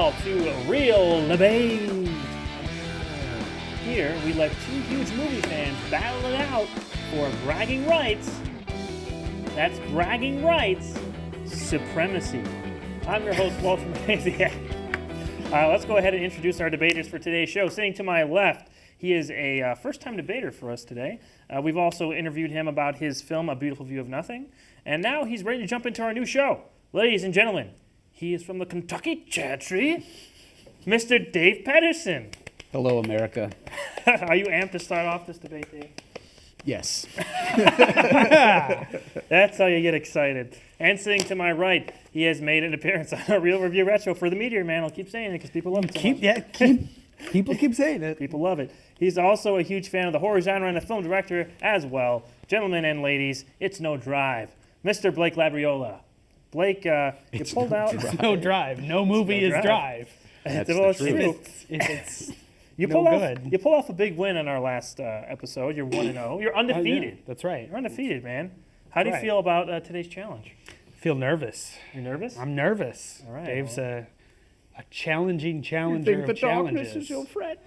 all to Real Debate. Here, we let two huge movie fans battle it out for bragging rights. That's bragging rights, supremacy. I'm your host, Walter Maziak. Let's go ahead and introduce our debaters for today's show. Sitting to my left, he is a first-time debater for us today. We've also interviewed him about his film, A Beautiful View of Nothing. And now he's ready to jump into our new show. Ladies and gentlemen, he is from the Kentucky Cherry, Mr. Dave Pedersen. Hello, America. Are you amped to start off this debate, Dave? Yes. That's how you get excited. And sitting to my right, he has made an appearance on a Real Review Retro for the Meteor Man. I'll keep saying it because people love it so much. People keep saying it. People love it. He's also a huge fan of the horror genre and a film director as well. Gentlemen and ladies, it's no drive. Mr. Blake Labriola. Blake, you pulled out... It's no drive. No movie is drive. That's Well, the truth. It's You no pull off, good. You pull off a big win on our last episode. You're 1-0. You're undefeated. Oh, yeah, that's right. You're undefeated, man. How do you Right. feel about today's challenge? Feel nervous. You're nervous? I'm nervous. All right, Dave's well. a challenging challenger of challenges. friend?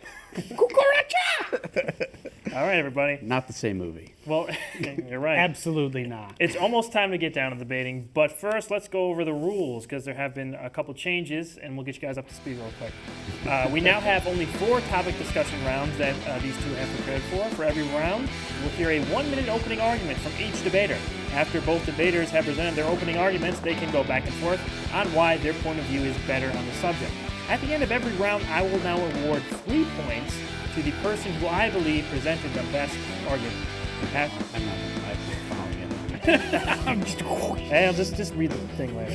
All right, everybody. Not the same movie. Well, you're right. Absolutely not. It's almost time to get down to debating, but first let's go over the rules because there have been a couple changes and we'll get you guys up to speed real quick. We now have only 4 topic discussion rounds that these two have prepared for. For every round, we'll hear a 1-minute opening argument from each debater. After both debaters have presented their opening arguments, they can go back and forth on why their point of view is better on the subject. At the end of every round, I will now award 3 points to the person who I believe presented the best argument. I'm following it. Hey, I'll just read the thing later.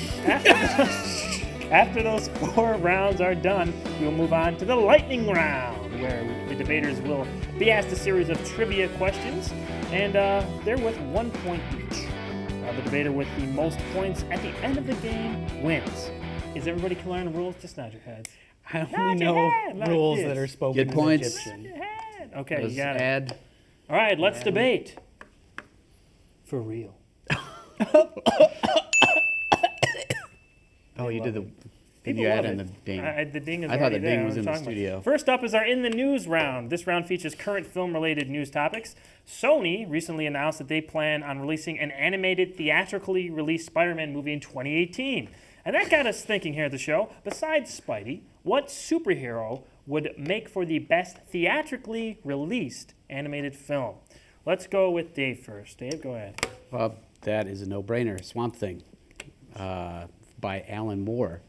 After those 4 rounds are done, we will move on to the lightning round, where the debaters will be asked a series of trivia questions, and they're worth 1 point each. The debater with the most points at the end of the game wins. Is everybody clear on the rules? Just nod your heads. I Nod only your know head like rules this. that are spoken Get in points. Egyptian. Your head. Okay, Let's you got it. add. All right, let's debate. For real. Oh, you did the. Did People you add love in the it. ding? The ding is I thought already the ding there. was What in are the we talking studio. about? First up is our In the News round. This round features current film-related news topics. Sony recently announced that they plan on releasing an animated, theatrically released Spider-Man movie in 2018. And that got us thinking here at the show, besides Spidey, what superhero would make for the best theatrically released animated film? Let's go with Dave first. Dave, go ahead. Well, that is a no-brainer. Swamp Thing, by Alan Moore,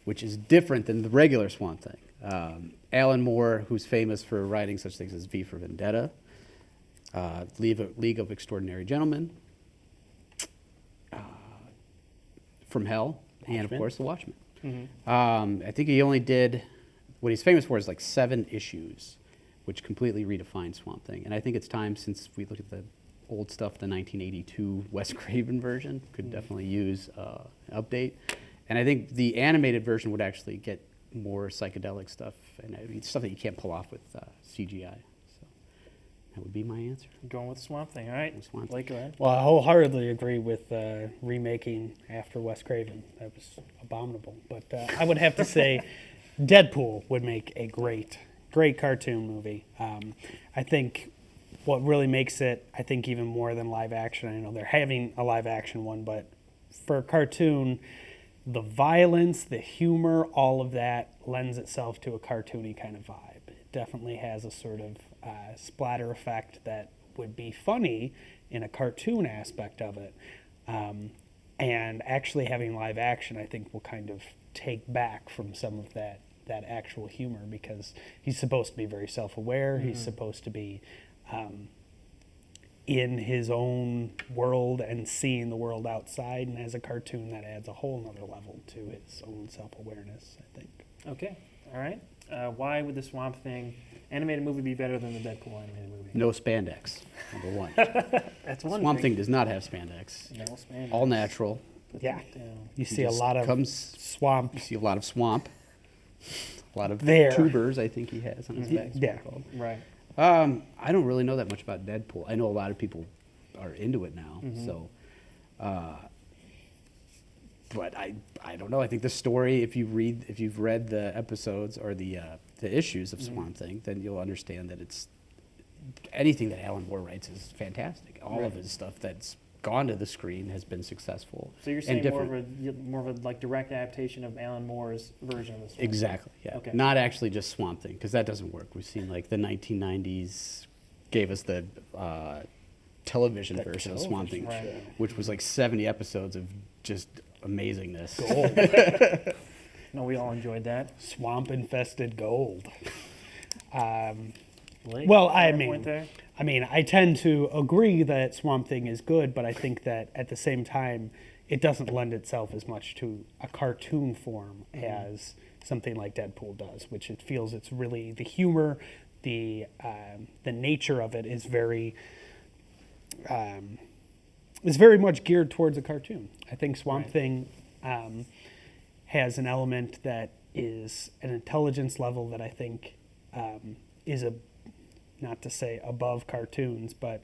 which is different than the regular Swamp Thing. Alan Moore, who's famous for writing such things as V for Vendetta, League of Extraordinary Gentlemen, From Hell, and of course The Watchmen. Mm-hmm. I think he only did what he's famous for is like 7 issues, which completely redefined Swamp Thing. And I think it's time, since we look at the old stuff, the 1982 Wes Craven version could definitely use an update. And I think the animated version would actually get more psychedelic stuff and stuff that you can't pull off with CGI. So that would be my answer. Going with Swamp Thing, all right? Swamp Thing. Blake, go ahead. Well, I wholeheartedly agree with remaking after Wes Craven. That was abominable. But I would have to say Deadpool would make a great cartoon movie. I think what really makes it, I think, even more than live action, I know they're having a live action one, but for a cartoon, the violence, the humor, all of that lends itself to a cartoony kind of vibe. It definitely has a sort of splatter effect that would be funny in a cartoon aspect of it. And actually having live action, I think, will kind of take back from some of that actual humor, because he's supposed to be very self-aware. He's supposed to be in his own world and seeing the world outside, and as a cartoon that adds a whole nother level to his own self-awareness, I think. Okay, all right. Why would the Swamp Thing animated movie be better than the Deadpool animated movie? No spandex, number 1. That's one Swamp thing. Thing does not have spandex. No spandex. All natural. Put Yeah. that down. You He see a just lot of comes- swamp. You see a lot of swamp. A lot of There. tubers, I think he has on his back. is what Yeah. they're called. Right. I don't really know that much about Deadpool. I know a lot of people are into it now. So but I don't know. I think the story, if you've read the episodes or the issues of Swamp Thing, then you'll understand that it's anything that Alan Moore writes is fantastic. All of his stuff that's gone to the screen has been successful. So you're and saying different. more of a like direct adaptation of Alan Moore's version of the Swamp Exactly, Thing. yeah. Okay. Not actually just Swamp Thing, because that doesn't work. We've seen like the 1990s gave us the television version of Swamp Thing, Right. which was like 70 episodes of just amazingness. Gold. No, we all enjoyed that. Swamp-infested gold. Blake, Well, fair point there? I tend to agree that Swamp Thing is good, but I think that at the same time, it doesn't lend itself as much to a cartoon form as something like Deadpool does, which it feels it's really the humor, the nature of it is very much geared towards a cartoon. I think Swamp Thing has an element that is an intelligence level that I think is not to say above cartoons, but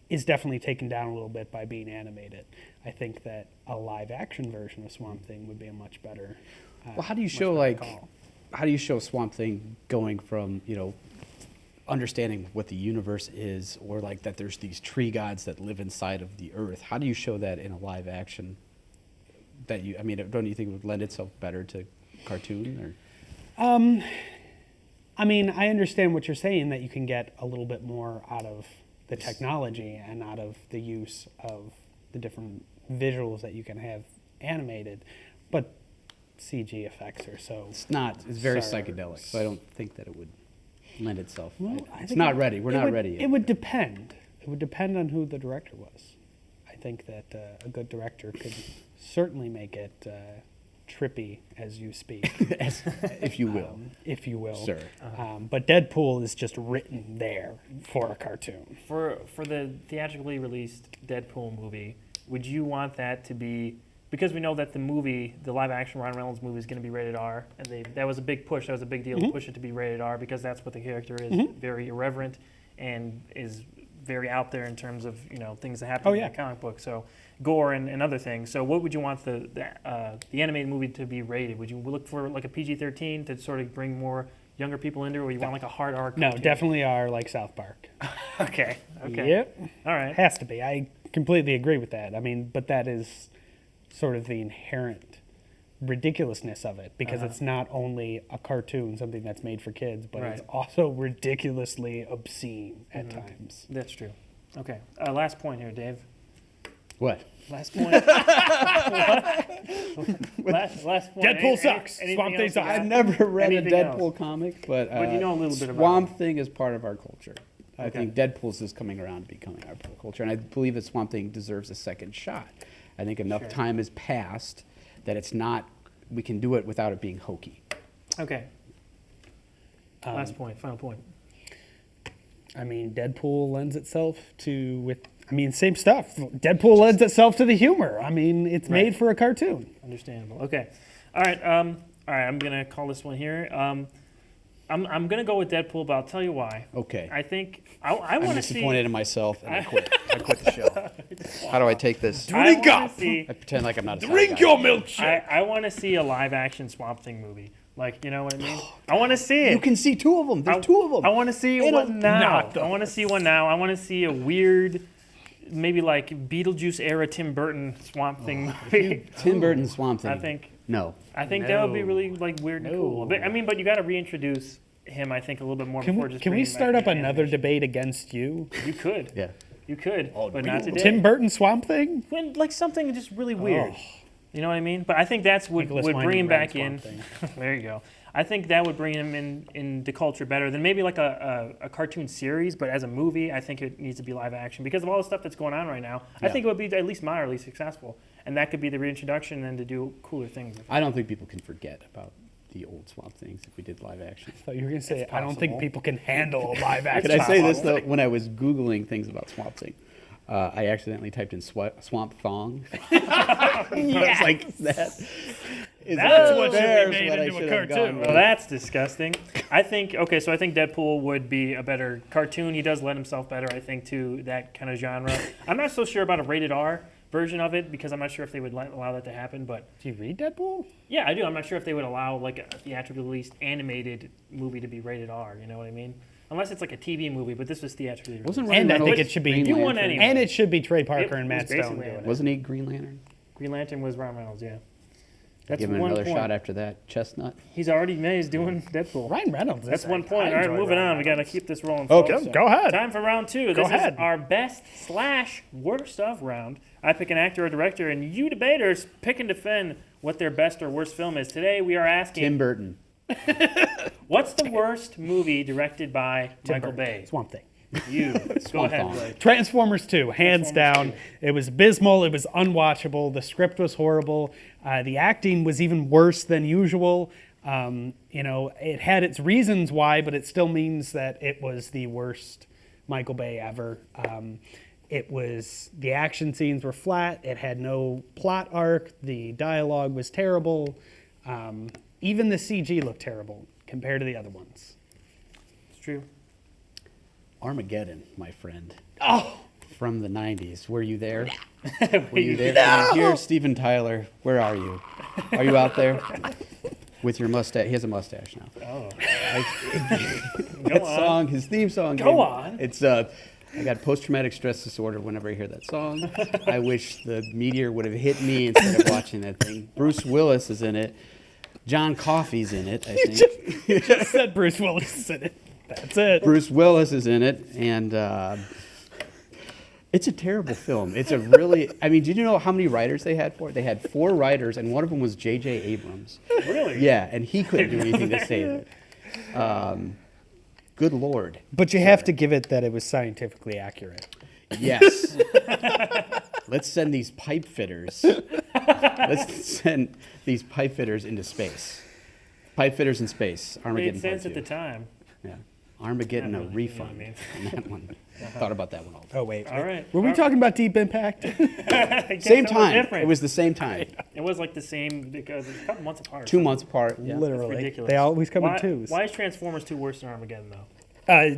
is definitely taken down a little bit by being animated. I think that a live action version of Swamp Thing would be a much better. Well, how do you much show better call. how do you show Swamp Thing going from, understanding what the universe is, or like that there's these tree gods that live inside of the earth? How do you show that in a live action? Don't you think it would lend itself better to cartoon? Or I understand what you're saying, that you can get a little bit more out of the technology and out of the use of the different visuals that you can have animated, but CG effects are so... it's very Sorry. psychedelic, so I don't think that it would lend itself. I It's think not ready. We're not ready yet. It would depend. It would depend on who the director was. I think that a good director could certainly make it trippy as you speak, if you will. if you will. Sure. But Deadpool is just written there for a cartoon. For the theatrically released Deadpool movie, would you want that to be, because we know that the live action Ryan Reynolds movie is going to be rated R, and that was a big push, that was a big deal to push it to be rated R, because that's what the character is, very irreverent and is very out there in terms of things that happen in the comic book, so gore and other things. So what would you want the animated movie to be rated? Would you look for like a PG-13 to sort of bring more younger people into it, or you want like a hard R No, cartoon? definitely are like South Park. Okay. Yep. All right. Has to be. I completely agree with that. But that is sort of the inherent ridiculousness of it, because it's not only a cartoon, something that's made for kids, but it's also ridiculously obscene at times. That's true. Okay. Last point here, Dave. What? Last point. last point. Deadpool sucks. Anything Swamp Thing else you sucks. got? I've never read Anything a Deadpool else? comic, but you know a little bit about Swamp Thing is part of our culture. I Okay. think Deadpool's is coming around to becoming our culture, and I believe that Swamp Thing deserves a second shot. I think enough time has passed that it's not. We can do it without it being hokey. Okay. Last point. Final point. Deadpool lends itself to same stuff. Deadpool lends itself to the humor. It's made for a cartoon. Understandable. Okay. All right. I'm gonna call this one here. I'm gonna go with Deadpool, but I'll tell you why. Okay. I think I I'm want to see. disappointed in myself, and I quit. I quit the show. How do I take this? I wanna see. I pretend like I'm not a Drink side your guy. milkshake. I want to see a live action Swamp Thing movie. Like, you know what I mean? I want to see it. You can see two of them. There's two of them. I want to see It'll one now. knock I want to see one now. I want to see a weird, maybe like Beetlejuice era Tim Burton Swamp Thing movie. Tim Burton Swamp Thing. I think that would be really like weird and cool. But you got to reintroduce him. I think a little bit more before just. Can we bringing him start back up into another animation. debate against you? You could. Yeah. You could, but not today. Tim Burton Swamp Thing? When, like something just really weird. You know what I mean? But I think that's would Nicholas bring Winding him back Refn in. Swamp Thing. There you go. I think that would bring him into culture better than maybe like a cartoon series, but as a movie, I think it needs to be live action because of all the stuff that's going on right now. I think it would be at least mildly successful, and that could be the reintroduction and to do cooler things. I don't think people can forget about the old Swamp Things if we did live action. I thought you were going to say, It's I don't think possible. people can handle a live action. Could I say this though? When I was Googling things about Swamp Thing, I accidentally typed in swamp thong. I was like, That's what should be made what I into a should have cartoon. gone Well, with. that's disgusting. I think Deadpool would be a better cartoon. He does lend himself better, I think, to that kind of genre. I'm not so sure about a rated R, version of it because I'm not sure if they would allow that to happen. But Do you read Deadpool? yeah, I do. I'm not sure if they would allow like a theatrically released animated movie to be rated R. You know what I mean? Unless it's like a TV movie, but this was theatrically released. Wasn't And I Ryan think Reynolds it should be. Green You won Lantern? anyway. And it should be Trey Parker It and was Matt Stone basically doing it. it. Wasn't he Green Lantern? Green Lantern was Ryan Reynolds, yeah. That's Give him one another point. shot after that. Chestnut. He's already made. He's doing Deadpool. Ryan Reynolds. That's is one like- point. I All right, enjoy moving Ryan on. We got to Reynolds. keep this rolling. Okay, folks. go ahead. Time for round two. Go This ahead. is our best/worst of round. I pick an actor or director, and you debaters pick and defend what their best or worst film is. Today we are asking, Tim Burton. what's the worst movie directed by Tim Michael Burton. Bay? Swamp Thing. You. Go Swamp ahead, Thong. Blake. Transformers 2, hands Transformers down. 2. It was abysmal. It was unwatchable. The script was horrible. The acting was even worse than usual. It had its reasons why, but it still means that it was the worst Michael Bay ever. The action scenes were flat. It had no plot arc. The dialogue was terrible. Even the CG looked terrible compared to the other ones. It's true. Armageddon, my friend. Oh, From the 90s. Were you there? Were you there? No! Here, Steven Tyler. Where are you? Are you out there? With your mustache. He has a mustache now. Oh. That Go on. song, his theme song. Go on. It's I got post-traumatic stress disorder whenever I hear that song. I wish the meteor would have hit me instead of watching that thing. Bruce Willis is in it. John Coffey's in it, I think. you just said Bruce Willis is in it. That's it. Bruce Willis is in it, and it's a terrible film. It's a really, did you know how many writers they had for it? They had 4 writers, and one of them was J.J. Abrams. Really? Yeah, and he couldn't do anything to save it. Good Lord. But you have to give it that it was scientifically accurate. Yes. Let's send these pipe fitters. Let's send these pipe fitters into space. Pipe fitters in space. Armageddon Made sense Part at the 2. time. Yeah. Armageddon, Yeah, a you know what I refund mean. on that one. Thought about that one all the time. Oh, wait. All right. Were we talking about Deep Impact? Same time. It was the same time. It was like the same because it's a couple months apart. 2 months apart. Yeah. Literally. ridiculous. They always come Why, in twos. why is Transformers 2 worse than Armageddon, though?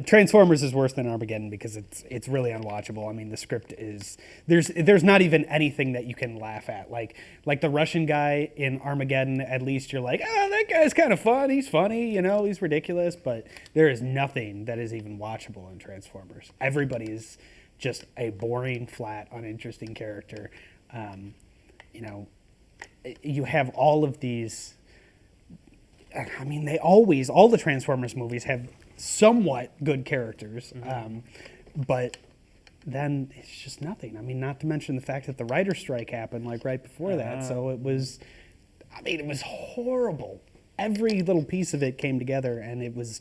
Transformers is worse than Armageddon because it's really unwatchable. I mean, the script is there's not even anything that you can laugh at. Like the Russian guy in Armageddon, at least you're like, that guy's kind of fun. He's funny, he's ridiculous. But there is nothing that is even watchable in Transformers. Everybody is just a boring, flat, uninteresting character. You have all of these. All the Transformers movies have somewhat good characters, but then it's just nothing. Not to mention the fact that the writer's strike happened right before that, so it was horrible. Every little piece of it came together, and it was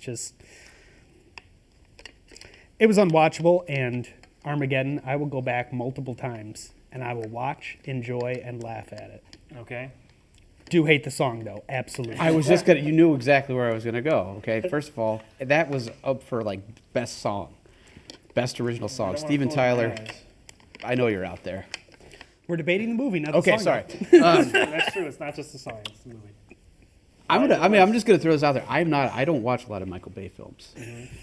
unwatchable. And Armageddon, I will go back multiple times, and I will watch, enjoy, and laugh at it. Okay. Do hate the song, though, absolutely. I was just you knew exactly where I was gonna go. Okay, first of all, that was up for best song, best original song. I don't wanna Steven close my Tyler. eyes. I know you're out there. We're debating the movie, not the Okay, song. sorry. That's true. It's not just the song; it's the movie. I'm just gonna throw this out there. I don't watch a lot of Michael Bay films,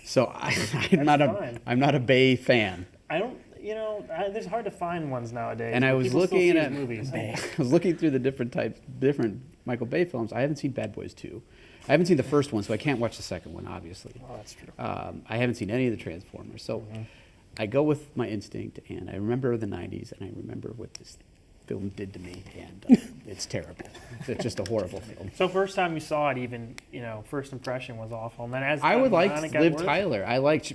so I'm not a Bay fan. I don't. It's hard to find ones nowadays. And I was People still looking see at his movies. I was looking through the different Michael Bay films. I haven't seen Bad Boys 2. I haven't seen the first one, so I can't watch the second one, obviously. Oh, that's true. I haven't seen any of the Transformers, so I go with my instinct, and I remember the 90s, and I remember what this film did to me, and it's terrible. It's just a horrible film. So first time you saw it, even first impression was awful, and then as I would time went like on, it got Liv worse? Tyler. I liked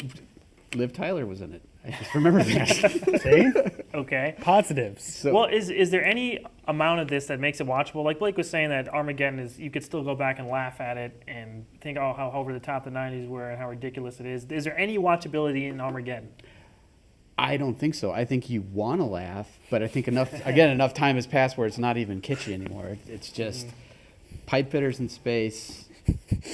Liv Tyler was in it. I just remember that. See? Okay. Positives. So, Well, is there any amount of this that makes it watchable? Like Blake was saying that Armageddon is, you could still go back and laugh at it and think, oh, how over the top the 90s were and how ridiculous it is. Is there any watchability in Armageddon? I don't think so. I think you want to laugh, but I think enough time has passed where it's not even kitschy anymore. It's just pipe fitters in space.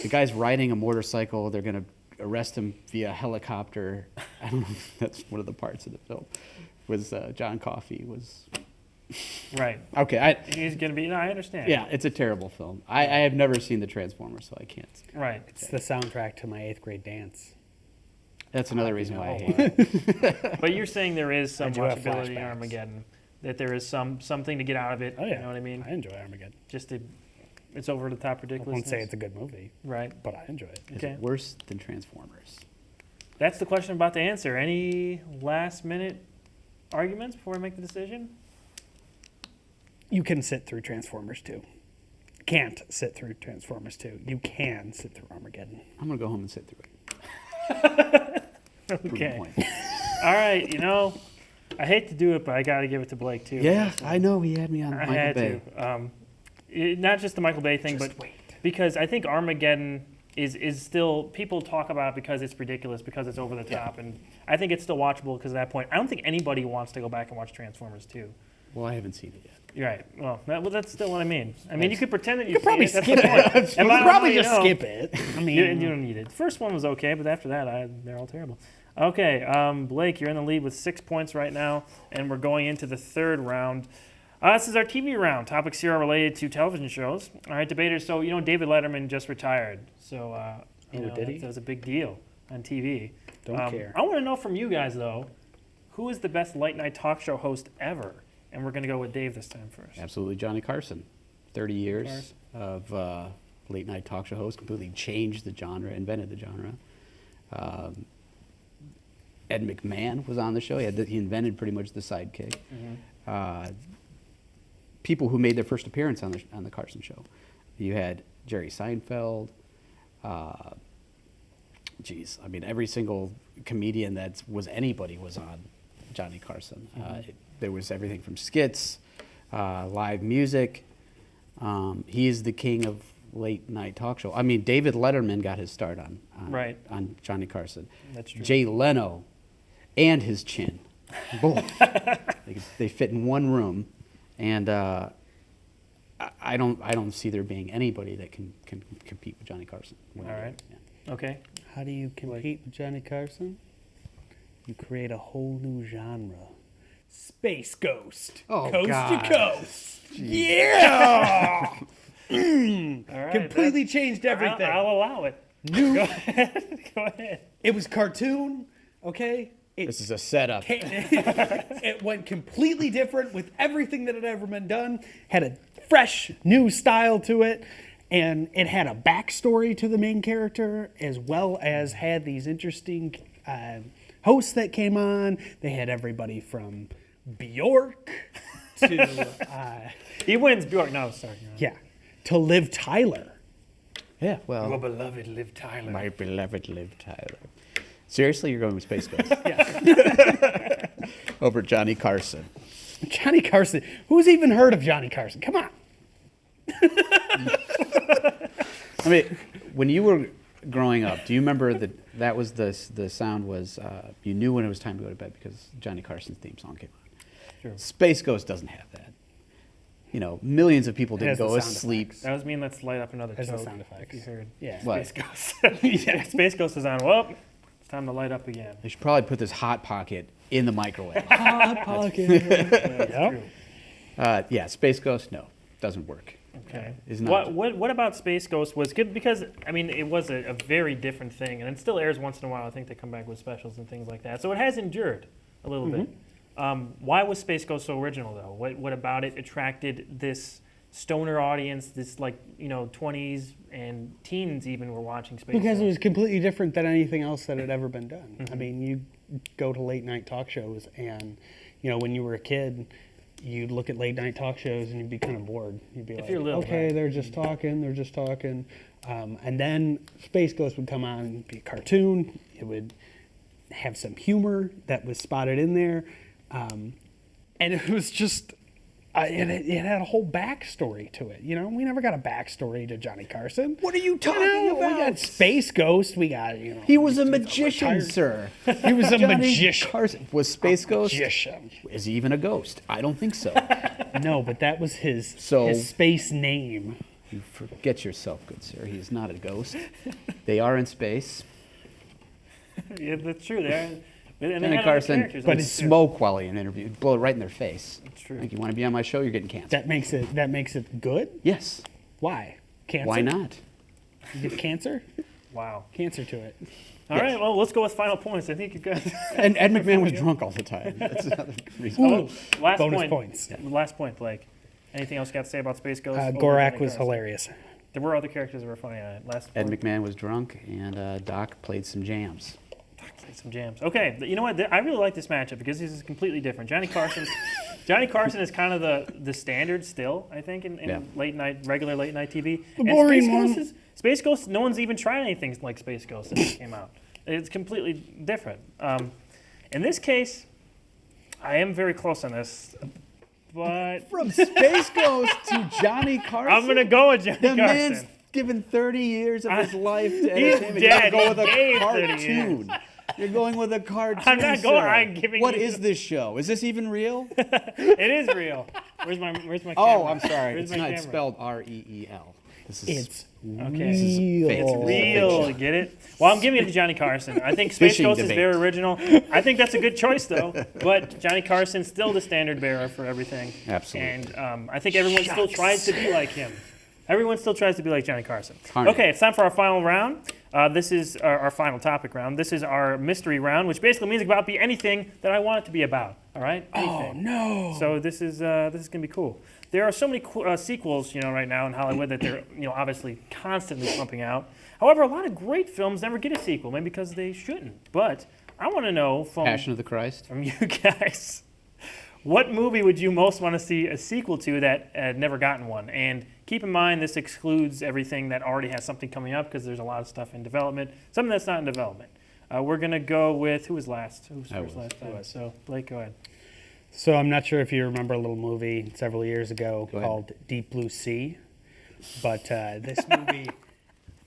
The guy's riding a motorcycle. They're going to arrest him via helicopter. I don't know if that's one of the parts of the film. Was John Coffey was... Right. Okay. He's going to be... No, I understand. Yeah, it's a terrible film. I have never seen the Transformers, so I can't. Right. It's the soundtrack to my 8th grade dance. That's another reason why I hate it. But you're saying there is some I do have watchability in flashbacks. Armageddon. that there is something to get out of it. Oh yeah, You know what I mean? I enjoy Armageddon. It's over the top I ridiculous. won't say it's a good movie, right. but I enjoy it. Is Okay. it worse than Transformers? That's the question I'm about to answer. Any last minute arguments before I make the decision? You can sit through Transformers 2. Can't sit through Transformers 2. You can sit through Armageddon. I'm going to go home and sit through it. Prove the Okay. point. All right. I hate to do it, but I got to give it to Blake too. Yeah, I know. He had me on I Michael had Bay. to. Not just the Michael Bay thing, Just but wait. because I think Armageddon is still, people talk about it because it's ridiculous, because it's over the top, and I think it's still watchable because of that point. I don't think anybody wants to go back and watch Transformers 2. Well, I haven't seen it yet. You're right. Well, that's still what I mean. I mean, you could pretend that You could probably skip it. And You by could probably all you just know, skip it. I mean, You don't need it. The first one was okay, but after that, they're all terrible. Okay, Blake, you're in the lead with 6 points right now, and we're going into the third round. This is our TV round. Topics here are related to television shows. All right, debaters. So, David Letterman just retired. So, did he? that was a big deal on TV. Don't care. I want to know from you guys, though, who is the best late night talk show host ever? And we're going to go with Dave this time first. Absolutely, Johnny Carson. 30 years of late night talk show host, completely changed the genre, invented the genre. Ed McMahon was on the show. He invented pretty much the sidekick. People who made their first appearance on the Carson show. You had Jerry Seinfeld. Every single comedian that was anybody was on Johnny Carson. There was everything from skits, live music. He is the king of late night talk show. I mean, David Letterman got his start on Johnny Carson. That's true. Jay Leno and his chin. Both. They fit in one room. And I don't see there being anybody that can compete with Johnny Carson. All right. Yeah. Okay. How do you compete with Johnny Carson? You create a whole new genre. Space Ghost. Oh, coast God. to coast. Yeah! All right. Completely changed everything. I'll allow it. New. Go ahead. It was cartoon, okay? This is a setup. It went completely different with everything that had ever been done. Had a fresh, new style to it. And it had a backstory to the main character, as well as had these interesting hosts that came on. They had everybody from Bjork to... He wins Bjork. No, sorry. yeah, to Liv Tyler. Yeah, well, Your beloved Liv Tyler. my beloved Liv Tyler. Seriously, you're going with Space Ghost? Yeah. Over Johnny Carson. Johnny Carson. Who's even heard of Johnny Carson? Come on. I mean, when you were growing up, do you remember that was the sound was, you knew when it was time to go to bed because Johnny Carson's theme song came on. Sure. Space Ghost doesn't have that. Millions of people didn't has the go sound asleep. effects. That was mean. Let's light up another Has the toke. sound effects. You heard. Yeah. What? Space Ghost. Yeah, Space Ghost is on. Well, it's time to light up again. They should probably put this Hot Pocket in the microwave. Hot Pocket. Yeah, true. Yeah, Space Ghost, no, doesn't work. Okay. Is not. What about Space Ghost was good because it was a very different thing, and it still airs once in a while. I think they come back with specials and things like that. So it has endured a little bit. Why was Space Ghost so original though? What about it attracted this stoner audience? This 20s and teens even were watching Space Because it Ghost. was completely different than anything else that had ever been done. I mean, you go to late night talk shows, and when you were a kid, you'd look at late night talk shows and you'd be kind of bored. You'd be you're little, okay, right. they're just talking. And then Space Ghost would come on and be a cartoon. It would have some humor that was spotted in there. And it was just, it had a whole backstory to it. We never got a backstory to Johnny Carson. What are you talking We got Space Ghost. We got, He was a magician, sir. He was a Johnny magician. Carson. Was Space Ghost? Magician. Is he even a ghost? I don't think so. No, but that was his So- space name. You forget yourself, good sir. He is not a ghost. They are in space. Yeah, that's true. And they Johnny had other Carson characters, would that's true. smoke while he interviewed. Blow it right in their face. That's true. Like, you want to be on my show? You're getting canceled. That makes it good? Yes. Why? Cancer? Why not? You get cancer? Wow. Cancer to it. All right, well, let's go with final points. I think you guys. And Ed McMahon was drunk all the time. That's another reason. Oh, last Bonus point. points. Last point, Blake. Anything else you got to say about Space Ghost? Gorak was hilarious. There were other characters that were funny on it. Ed McMahon was drunk, and Doc played some jams. Played some jams. Okay, you know what? I really like this matchup because this is completely different. Johnny Carson is kind of the standard still, I think, in regular late night TV. The boring one. Space Ghost, no one's even tried anything like Space Ghost since it came out. It's completely different. In this case, I am very close on this, but From Space Ghost to Johnny Carson. I'm gonna go with Johnny The Carson. man's given 30 years of his life to He's entertainment. dead. You gotta go with He a gave 30 cartoon. You're going with a cartoon. I'm not going. sir. I'm giving What you- is this show? Is this even real? It is real. Where's my camera? Oh, I'm sorry. Where's It's my not camera? spelled R-E-E-L. This is It's Okay. real. fancy. Real, get it? Well, I'm giving it to Johnny Carson. I think Space Fishing Ghost is debate. very original. I think that's a good choice, though. But Johnny Carson's still the standard bearer for everything. Absolutely. And I think everyone still tries to be like him. Everyone still tries to be like Johnny Carson. Harney. Okay, it's time for our final round. This is our final topic round. This is our mystery round, which basically means about be anything that I want it to be about. All right? Anything. No. So this is gonna be cool. There are so many sequels, right now in Hollywood that they're, obviously constantly pumping out. However, a lot of great films never get a sequel, maybe because they shouldn't. But I want to know Passion of the Christ. from you guys, what movie would you most want to see a sequel to that had never gotten one? And keep in mind, this excludes everything that already has something coming up because there's a lot of stuff in development, something that's not in development. We're gonna go with who was last? Who was I first was. last time? So Blake, go ahead. So I'm not sure if you remember a little movie several years ago Go ahead. called Deep Blue Sea, but this movie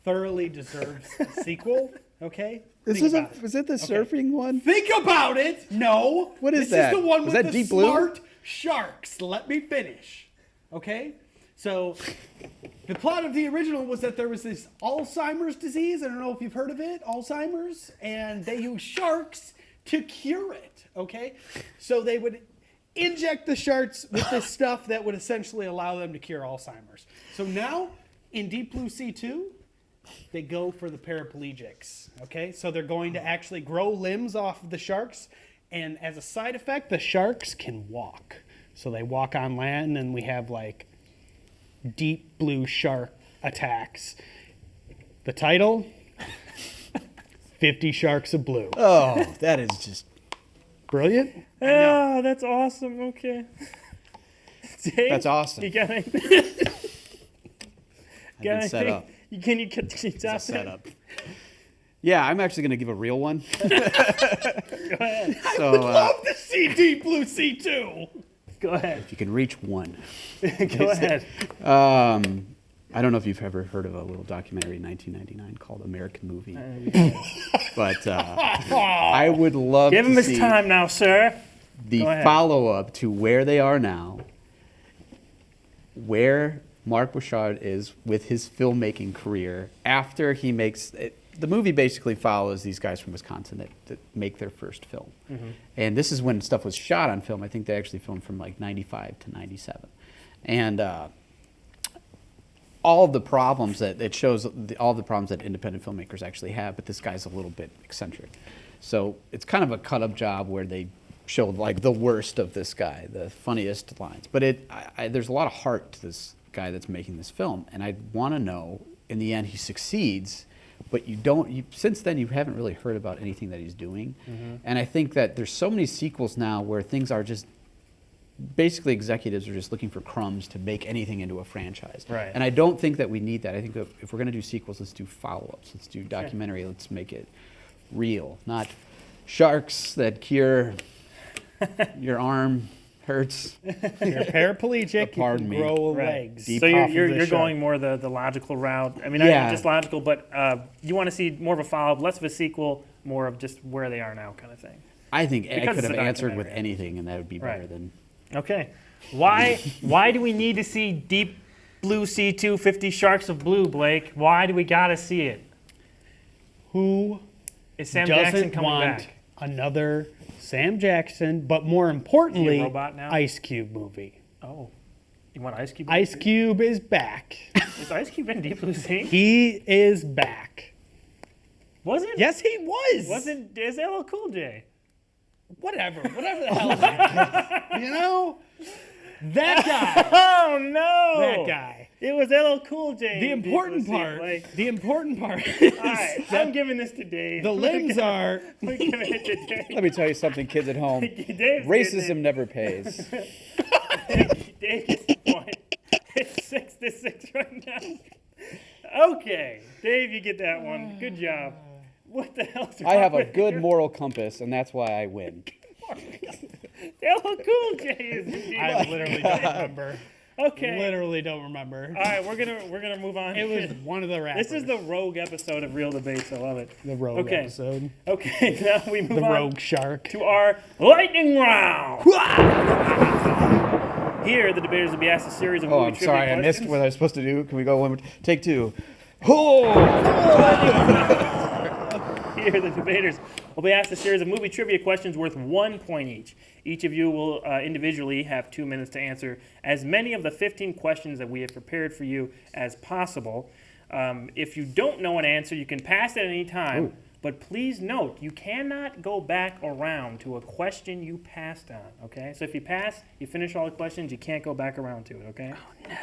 thoroughly deserves a sequel. Okay. Think about it. Was it the surfing one? Think about it. No. What is this that? This is the one Was with that the Deep Blue? smart sharks. Let me finish. Okay? So the plot of the original was that there was this Alzheimer's disease. I don't know if you've heard of it, Alzheimer's, and they use sharks to cure it. Okay? So they would inject the sharks with this stuff that would essentially allow them to cure Alzheimer's. So now in Deep Blue Sea 2, they go for the paraplegics, okay? So they're going to actually grow limbs off of the sharks, and as a side effect, the sharks can walk. So they walk on land, and we have, like, deep blue shark attacks. The title, 50 Sharks of Blue. Oh, that is just... Brilliant? Oh, that's awesome. Okay. Dave, That's awesome. You got anything? I've been set up. Can you top It's a that? setup. Yeah, I'm actually going to give a real one. Go ahead. So, Love to see Deep Blue Sea 2. Go ahead. if you can reach one. Go ahead. I don't know if you've ever heard of a little documentary in 1999 called American Movie, but I would love Give to him his see time now, sir. the Go ahead. follow-up to where they are now, where Mark Bouchard is with his filmmaking career after he makes it. The movie basically follows these guys from Wisconsin that make their first film. Mm-hmm. And this is when stuff was shot on film. I think they actually filmed from like 95 to 97. And all of the problems that it shows, all the problems that independent filmmakers actually have, but this guy's a little bit eccentric. So it's kind of a cut-up job where they show like the worst of this guy, the funniest lines. But there's a lot of heart to this guy that's making this film. And I want to know, in the end, he succeeds. But since then, you haven't really heard about anything that he's doing. Mm-hmm. And I think that there's so many sequels now where things are just, basically executives are just looking for crumbs to make anything into a franchise. Right. And I don't think that we need that. I think that if we're going to do sequels, let's do follow-ups. Let's do documentary. Sure. Let's make it real, not sharks that cure your arm hurts. You're paraplegic, Pardon you me. can grow Right. legs. Deep So off of you're the shark. going more the logical route. I mean, Yeah. not just logical, but you want to see more of a follow-up, less of a sequel, more of just where they are now kind of thing. I think I Because could it's have a answered with documentary. anything, and that would be better Right. than... Okay. Why do we need to see Deep Blue Sea 2, 50 Sharks of Blue, Blake? Why do we got to see it? Who Is Sam Jackson doesn't coming want back? another Sam Jackson, but more importantly, robot now? Ice Cube movie? Oh. You want Ice Cube? Ice Cube is back. Is Ice Cube in Deep Blue Sea? He is back. Was it? Yes, he was. Wasn't is LL Cool J? Whatever the hell that is. You know? That guy. Oh no! That guy. It was LL Cool J. The important part All is right, I'm giving this to Dave. the limbs are. We're giving it to Dave. Let me tell you something, kids at home. Dave's Racism never pays. Dave gets the point. It's 6-6 right now. Okay, Dave, you get that one. Good job. What the hell's wrong I have a with good you? moral compass, and that's why I win. LL Cool J is. I literally don't remember. Okay. Literally don't remember. All right, we're gonna move on. It was one of the rappers. This is the rogue episode of Real Debates. I love it. the rogue Okay. episode. Okay, now we move The on rogue shark. to our lightning round. Here, the debaters will be asked a series of Oh, movie I'm trivia sorry, I missed questions. what I was supposed to do. Can we go one more? Take two. Oh! Here, the debaters will be asked a series of movie trivia questions worth 1 point each. Each of you will individually have 2 minutes to answer as many of the 15 questions that we have prepared for you as possible. If you don't know an answer, you can pass at any time. Ooh. But please note, you cannot go back around to a question you passed on, okay? So if you pass, you finish all the questions, you can't go back around to it, okay? Oh, no.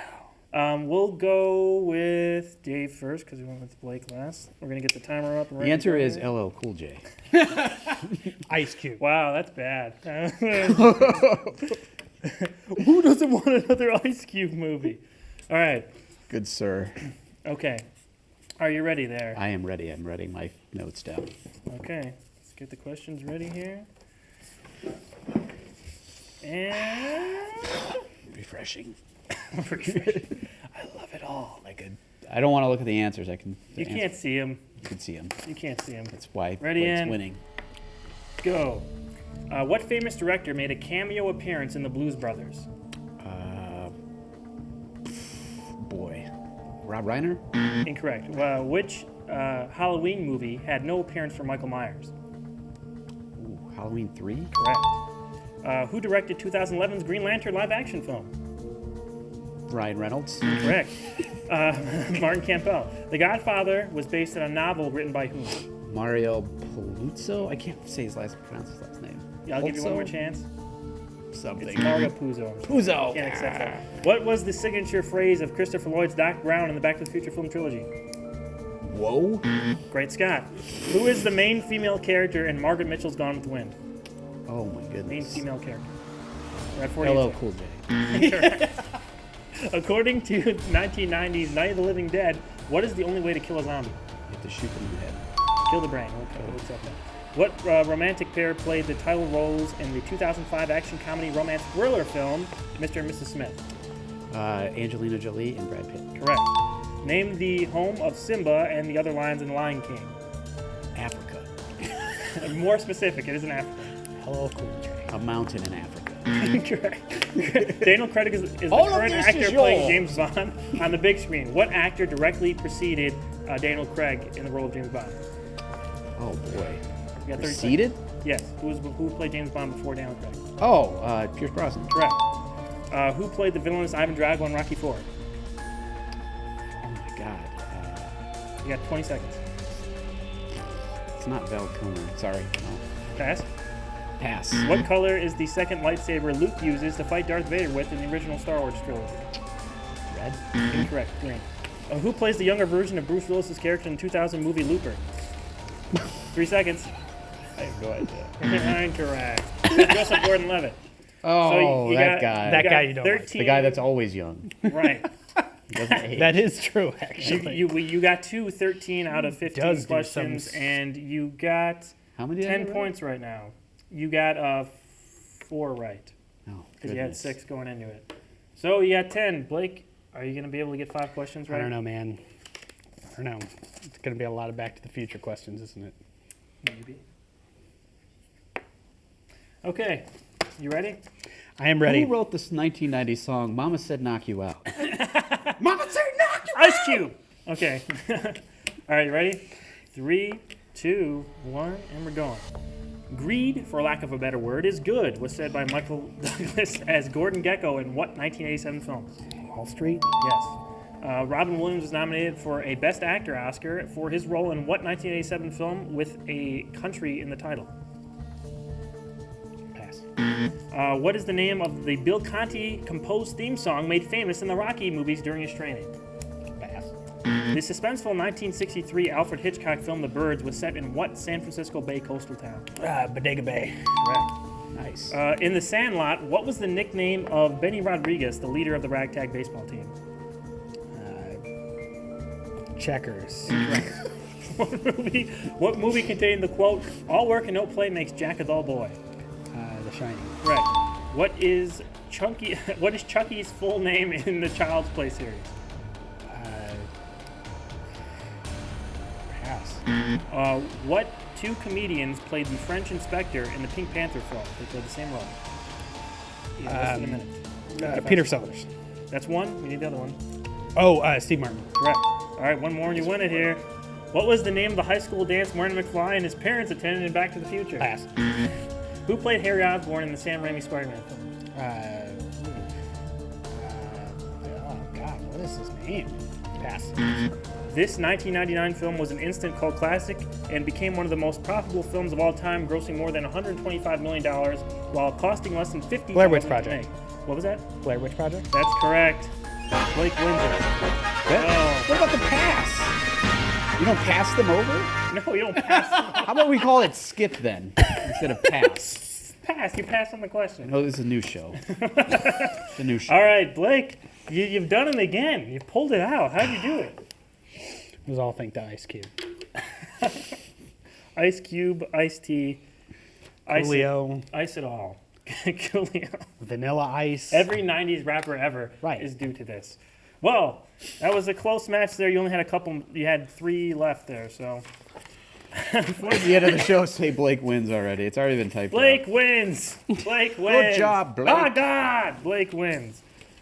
We'll go with Dave first because we went with Blake last. We're going to get the timer up. And The ready to answer go is here. LL Cool J. Ice Cube. Wow, that's bad. Who doesn't want another Ice Cube movie? All right. Good sir. Okay. Are you ready there? I am ready. I'm writing my notes down. Okay. Let's get the questions ready here. And Refreshing. I love it all. I don't want to look at the answers. I can. You can't see him. You can see them. You can't see him. That's why Ready, Blake's Ann? winning. Go. What famous director made a cameo appearance in the Blues Brothers? Boy. Rob Reiner? Incorrect. Which Halloween movie had no appearance from Michael Myers? Ooh, Halloween 3? Correct. Who directed 2011's Green Lantern live-action film? Ryan Reynolds? Correct. Martin Campbell. The Godfather was based on a novel written by whom? Mario Puzo? I can't pronounce his last name. Yeah, I'll give you one more Puzo? chance. Something. It's Mario Puzo. Puzo! Can't accept that. What was the signature phrase of Christopher Lloyd's Doc Brown in the Back to the Future film trilogy? Whoa. Great Scott. Who is the main female character in Margaret Mitchell's Gone with the Wind? Oh my Main goodness. female character. We're at 48. LL Cool J. According to 1990's Night of the Living Dead, what is the only way to kill a zombie? You have to shoot them in the head. Kill the brain. Okay, we'll accept that. What romantic pair played the title roles in the 2005 action comedy romance thriller film Mr. and Mrs. Smith? Angelina Jolie and Brad Pitt. Correct. Name the home of Simba and the other lions in The Lion King. Africa. More specific, it isn't Africa. Hello, Cool J. A mountain in Africa. Correct. Daniel Craig is the All of current this actor is playing yours. James Bond on the big screen. What actor directly preceded Daniel Craig in the role of James Bond? Oh boy. You got 30 Preceded? seconds. Yes. Who played James Bond before Daniel Craig? Oh, Pierce Brosnan. Correct. Who played the villainous Ivan Drago in Rocky IV? Oh my god. You got 20 seconds. It's not Val Kilmer. Sorry. No. Pass. Pass. What color is the second lightsaber Luke uses to fight Darth Vader with in the original Star Wars trilogy? Red? Incorrect. Green. Who plays the younger version of Bruce Willis's character in the 2000 movie Looper? 3 seconds. I have no idea. Incorrect. Joseph Gordon-Levitt. Oh, you that got- guy. That you guy got you don't like. 13. The guy that's always young. Right. He doesn't age. That is true, actually. You got 13 out of 15 does do questions, some- and you got How many did I 10 get right? points right now. You got 4 right Oh, because you had goodness. 6 going into it. So you got 10. Blake, are you going to be able to get 5 questions right? I don't know, man. I don't know. It's going to be a lot of Back to the Future questions, isn't it? Maybe. Okay, you ready? I am ready. Who wrote this 1990 song, Mama Said Knock You Out? Mama say knock you Ice Cube. Okay. All right, you ready? 3, 2, 1, and we're going. Greed, for lack of a better word, is good, was said by Michael Douglas as Gordon Gekko in what 1987 film? Wall Street? Yes. Robin Williams was nominated for a Best Actor Oscar for his role in what 1987 film with a country in the title? Pass. What is the name of the Bill Conti composed theme song made famous in the Rocky movies during his training? Pass. The suspenseful 1963 Alfred Hitchcock film The Birds was set in what San Francisco Bay coastal town? Bodega Bay. Correct. Nice. In The Sandlot, what was the nickname of Benny Rodriguez, the leader of the ragtag baseball team? Checkers. What movie contained the quote, "All work and no play makes Jack a dull boy"? The Shining. Right. What is Chucky's full name in the Child's Play series? Pass. What two comedians played the French inspector in the Pink Panther film? They played the same role. Less than a minute. Peter Sellers. That's one. We need the other one. Oh, Steve Martin. Correct. All right, one more and you win it here. What was the name of the high school dance Martin McFly and his parents attended in Back to the Future? Pass. Who played Harry Osborn in the Sam Raimi Spider-Man film? Oh, God, what is his name? Pass. This 1999 film was an instant cult classic and became one of the most profitable films of all time, grossing more than $125 million while costing less than $50,000 Blair Witch to Project. make. What was that? Blair Witch Project? That's correct. Blake Windsor. Oh. What about the pass? You don't pass them over? No, you don't pass. How about we call it skip then, instead of pass? Pass. You pass on the question. No, this is a new show. It's a new show. All right, Blake, you've done it again. You pulled it out. How'd you do it? It was all thanks to Ice Cube. Ice Cube, Iced Tea, Coolio. Ice it all. Coolio. Vanilla Ice. Every 90s rapper ever is due to this. Well, that was a close match there. You only had a couple. You had 3 left there, so. At the end of the show, say Blake wins already. It's already been typed Blake out. wins. Blake wins. Good job, Blake. Oh, God. Blake wins.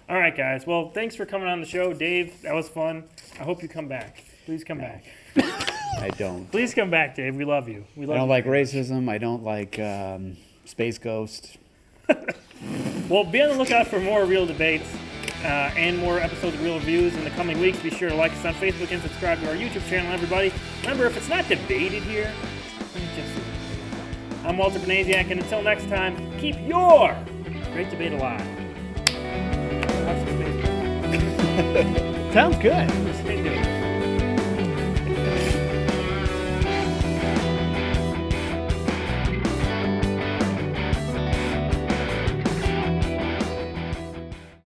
All right, guys. Well, thanks for coming on the show. Dave, that was fun. I hope you come back. Please come back. I don't. Please come back, Dave. We love you. We love I don't you. like racism. I don't like Space Ghost. Well, be on the lookout for more Real Debates and more episodes of Real Reviews in the coming weeks. Be sure to like us on Facebook and subscribe to our YouTube channel, everybody. Remember, if it's not debated here, it's just... I'm Walter Benasiak, and until next time, keep your great debate alive. Sounds good.